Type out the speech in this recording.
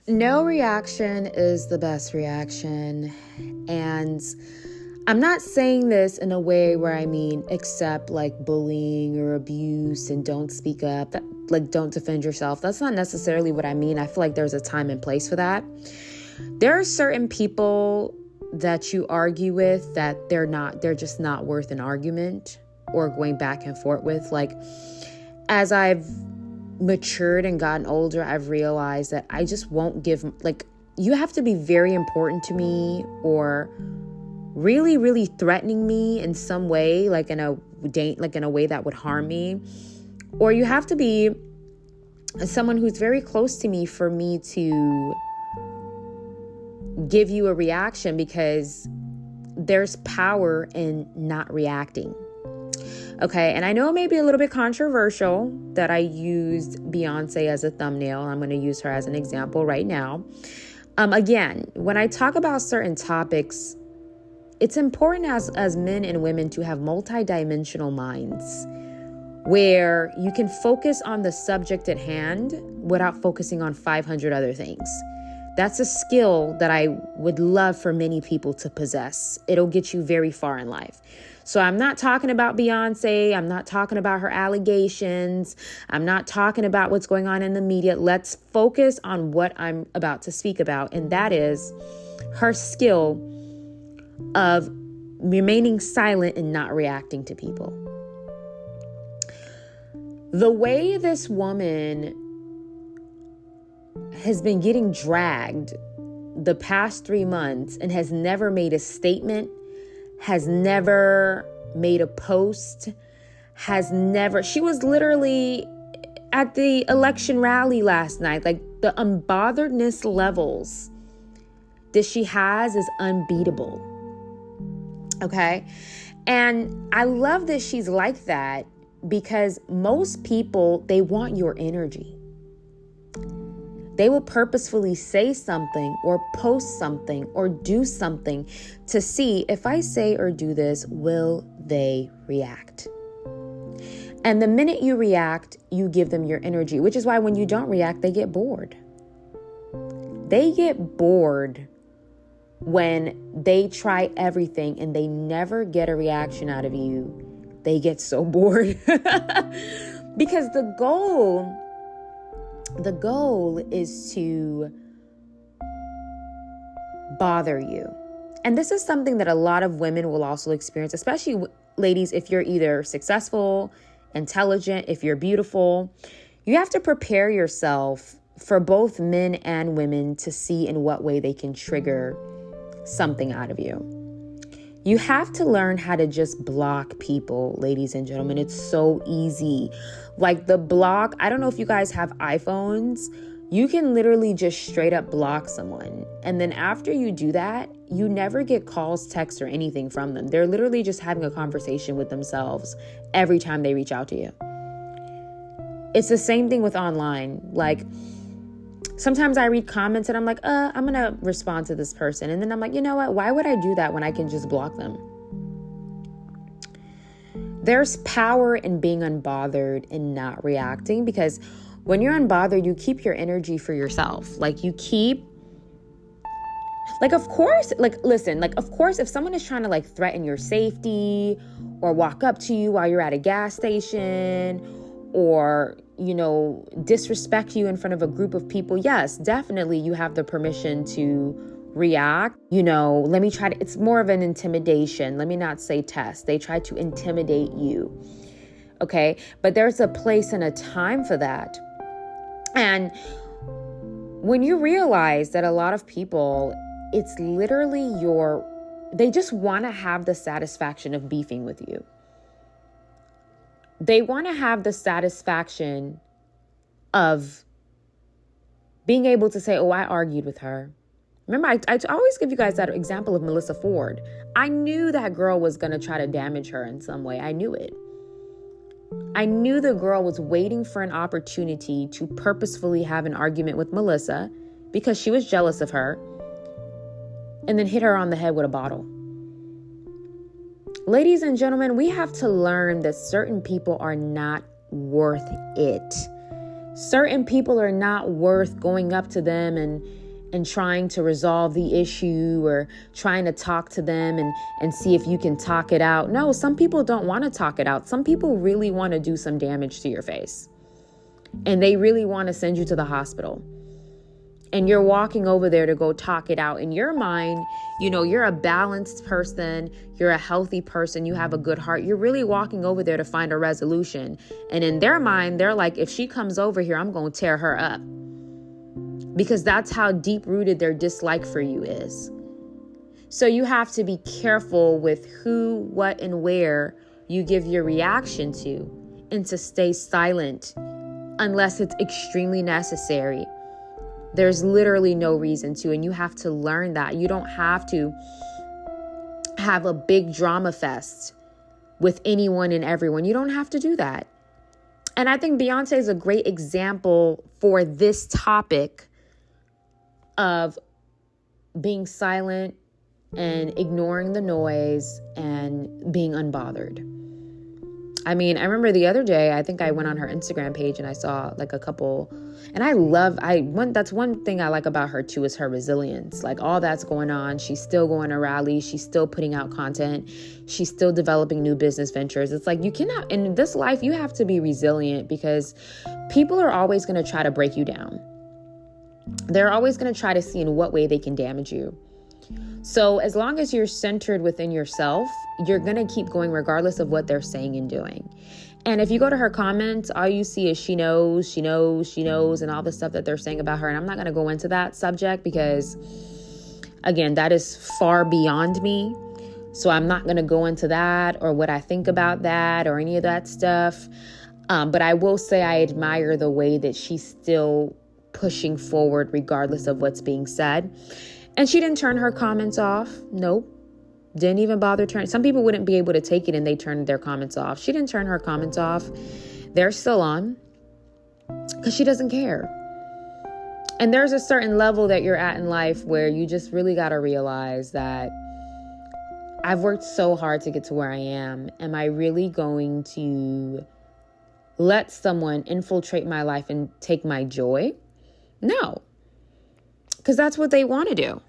No reaction is the best reaction. And I'm not saying this in a way where I mean accept like bullying or abuse and don't speak up, like don't defend yourself. That's not necessarily what I mean. I feel like there's a time and place for that. There are certain people that you argue with that they're just not worth an argument or going back and forth with. Like, as I've matured and gotten older, I've realized that I just won't give, like, you have to be very important to me or really, really threatening me in some way, like in a way that would harm me, or you have to be someone who's very close to me for me to give you a reaction, because there's power in not reacting. Okay, and I know it may be a little bit controversial that I used Beyonce as a thumbnail. I'm going to use her as an example right now. Again, when I talk about certain topics, it's important as men and women to have multidimensional minds where you can focus on the subject at hand without focusing on 500 other things. That's a skill that I would love for many people to possess. It'll get you very far in life. So I'm not talking about Beyonce. I'm not talking about her allegations. I'm not talking about what's going on in the media. Let's focus on what I'm about to speak about. And that is her skill of remaining silent and not reacting to people. The way this woman has been getting dragged the past 3 months and has never made a statement, has never made a post, she was literally at the election rally last night. Like, the unbotheredness levels that she has is unbeatable. Okay. And I love that she's like that, because most people, they want your energy. They will purposefully say something or post something or do something to see, if I say or do this, will they react? And the minute you react, you give them your energy, which is why when you don't react, they get bored. They get bored when they try everything and they never get a reaction out of you. They get so bored because the goal is to bother you. And this is something that a lot of women will also experience, especially ladies, if you're either successful, intelligent, if you're beautiful. You have to prepare yourself for both men and women to see in what way they can trigger something out of you. You have to learn how to just block people, ladies and gentlemen. It's so easy. Like the block, I don't know if you guys have iPhones. You can literally just straight up block someone. And then after you do that, you never get calls, texts, or anything from them. They're literally just having a conversation with themselves every time they reach out to you. It's the same thing with online. Like, sometimes I read comments and I'm like, I'm going to respond to this person. And then I'm like, you know what? Why would I do that when I can just block them? There's power in being unbothered and not reacting, because when you're unbothered, you keep your energy for yourself. Like, you keep, like, of course, like, listen, like, of course, if someone is trying to like threaten your safety or walk up to you while you're at a gas station or, you know, disrespect you in front of a group of people, yes, definitely you have the permission to react. You know, it's more of an intimidation. Let me not say test. They try to intimidate you. Okay. But there's a place and a time for that. And when you realize that a lot of people, it's literally they just want to have the satisfaction of beefing with you. They want to have the satisfaction of being able to say, oh, I argued with her. Remember, I always give you guys that example of Melissa Ford. I knew that girl was going to try to damage her in some way. I knew it. I knew the girl was waiting for an opportunity to purposefully have an argument with Melissa because she was jealous of her, and then hit her on the head with a bottle. Ladies and gentlemen, we have to learn that certain people are not worth it. Certain people are not worth going up to them and trying to resolve the issue or trying to talk to them and see if you can talk it out. No, some people don't want to talk it out. Some people really want to do some damage to your face. And they really want to send you to the hospital. And you're walking over there to go talk it out. In your mind, you know, you're a balanced person. You're a healthy person. You have a good heart. You're really walking over there to find a resolution. And in their mind, they're like, if she comes over here, I'm going to tear her up. Because that's how deep-rooted their dislike for you is. So you have to be careful with who, what, and where you give your reaction to, and to stay silent unless it's extremely necessary. There's literally no reason to, and you have to learn that. You don't have to have a big drama fest with anyone and everyone. You don't have to do that. And I think Beyonce is a great example for this topic of being silent and ignoring the noise and being unbothered. I mean, I remember the other day, I think I went on her Instagram page and I saw like a couple, and that's one thing I like about her too, is her resilience. Like all that's going on, she's still going to rallies, she's still putting out content, she's still developing new business ventures. It's like you cannot, in this life, you have to be resilient because people are always going to try to break you down. They're always going to try to see in what way they can damage you. So as long as you're centered within yourself, you're going to keep going regardless of what they're saying and doing. And if you go to her comments, all you see is she knows, and all the stuff that they're saying about her. And I'm not going to go into that subject because, again, that is far beyond me. So I'm not going to go into that or what I think about that or any of that stuff. But I will say I admire the way that she's still pushing forward regardless of what's being said. And she didn't turn her comments off. Nope. Didn't even bother turning. Some people wouldn't be able to take it and they turned their comments off. She didn't turn her comments off. They're still on because she doesn't care. And there's a certain level that you're at in life where you just really got to realize that I've worked so hard to get to where I am. Am I really going to let someone infiltrate my life and take my joy? No. Because that's what they want to do.